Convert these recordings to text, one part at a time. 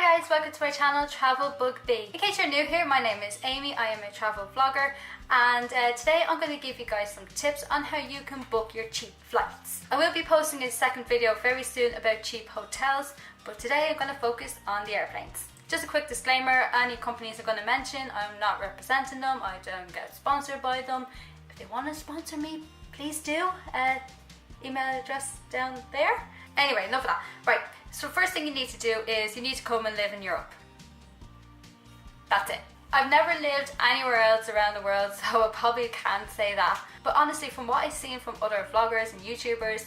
Hi guys, welcome to my channel Travel Bug Bee. In case you're new here, my name is Amy. I am a travel vlogger, and today I'm going to give you guys some tips on how you can book your cheap flights. I will be posting a second video very soon about cheap hotels, but today I'm going to focus on the airplanes. Just a quick disclaimer, any companies I'm going to mention, I'm not representing them, I don't get sponsored by them. If they want to sponsor me, please do. Email address down there. Anyway, enough of that. Right, so first thing you need to do is you need to come and live in Europe. That's it. I've never lived anywhere else around the world, so I probably can't say that. But honestly, from what I've seen from other vloggers and YouTubers,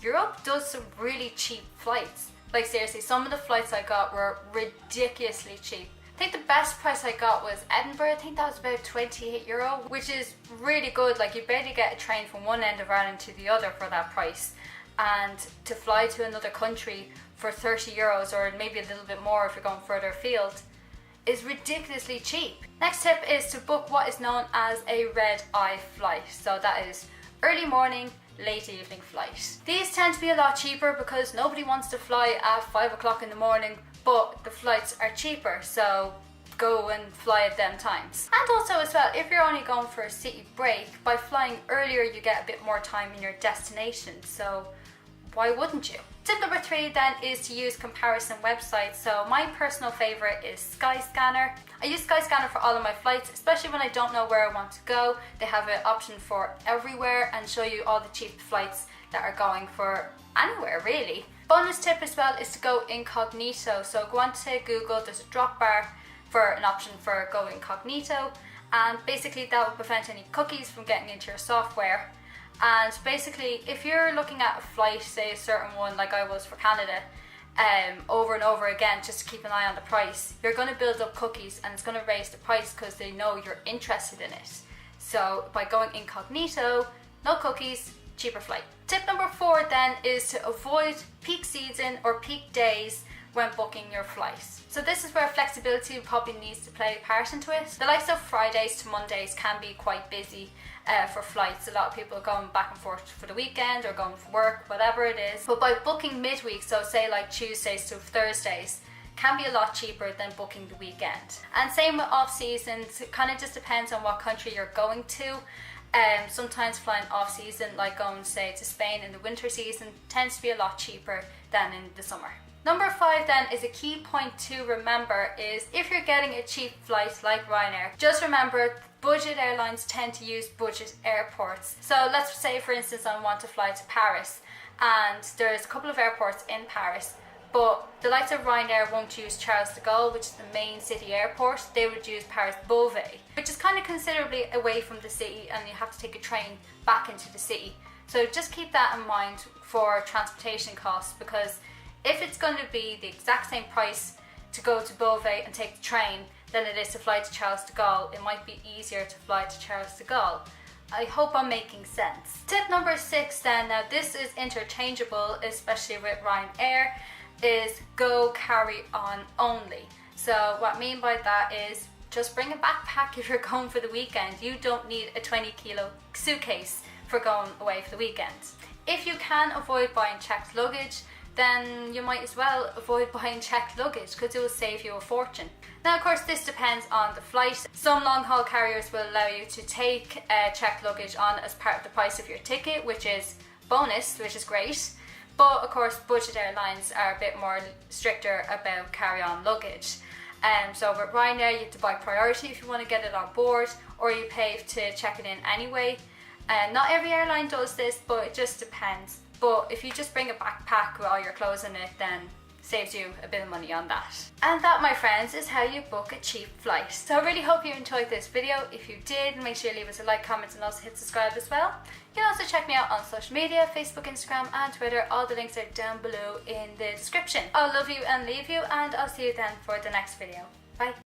Europe does some really cheap flights. Like seriously, some of the flights I got were ridiculously cheap. I think the best price I got was Edinburgh. I think that was about €28, which is really good. Like, you barely get a train from one end of Ireland to the other for that price. And to fly to another country for €30 or maybe a little bit more if you're going further afield is ridiculously cheap. Next tip is to book what is known as a red-eye flight. So that is early morning, late evening flight. These tend to be a lot cheaper because nobody wants to fly at 5 o'clock in the morning, but the flights are cheaper, so go and fly at them times. And also as well, if you're only going for a city break, by flying earlier you get a bit more time in your destination, so why wouldn't you? Tip number 3 then is to use comparison websites. So my personal favorite is Skyscanner. I use Skyscanner for all of my flights, especially when I don't know where I want to go. They have an option for everywhere and show you all the cheap flights that are going for anywhere really. Bonus tip as well is to go incognito. So go onto Google, there's a drop bar for an option for go incognito, and basically that will prevent any cookies from getting into your software. And basically, if you're looking at a flight, say a certain one like I was for Canada, over and over again just to keep an eye on the price, you're going to build up cookies and it's going to raise the price because they know you're interested in it. So by going incognito, no cookies, cheaper flight. Tip number 4 then is to avoid peak season or peak days when booking your flight. So this is where flexibility probably needs to play a part into it. The likes of Fridays to Mondays can be quite busy for flights. A lot of people are going back and forth for the weekend or going for work, whatever it is. But by booking midweek, so say like Tuesdays to Thursdays, can be a lot cheaper than booking the weekend. And same with off seasons, it kind of just depends on what country you're going to. Sometimes flying off season, like going say to Spain in the winter season, tends to be a lot cheaper than in the summer. Number 5 then is a key point to remember is if you're getting a cheap flight like Ryanair, just remember budget airlines tend to use budget airports. So let's say for instance I want to fly to Paris and there's a couple of airports in Paris, but the likes of Ryanair won't use Charles de Gaulle, which is the main city airport. They would use Paris Beauvais, which is kind of considerably away from the city and you have to take a train back into the city. So just keep that in mind for transportation costs, because if it's going to be the exact same price to go to Beauvais and take the train than it is to fly to Charles de Gaulle, it might be easier to fly to Charles de Gaulle. I hope I'm making sense. Tip number 6 then, now this is interchangeable, especially with Ryanair, is go carry on only. So what I mean by that is just bring a backpack if you're going for the weekend. You don't need a 20-kilo suitcase for going away for the weekend. If you can avoid buying checked luggage, then you might as well avoid buying checked luggage because it will save you a fortune. Now of course this depends on the flight. Some long haul carriers will allow you to take checked luggage on as part of the price of your ticket, which is bonus, which is great. But of course budget airlines are a bit more stricter about carry-on luggage. So with Ryanair you have to buy priority if you want to get it on board, or you pay to check it in anyway. Not every airline does this, but it just depends. But if you just bring a backpack with all your clothes in it, then saves you a bit of money on that. And that, my friends, is how you book a cheap flight. So I really hope you enjoyed this video. If you did, make sure you leave us a like, comment and also hit subscribe as well. You can also check me out on social media, Facebook, Instagram and Twitter. All the links are down below in the description. I'll love you and leave you, and I'll see you then for the next video. Bye.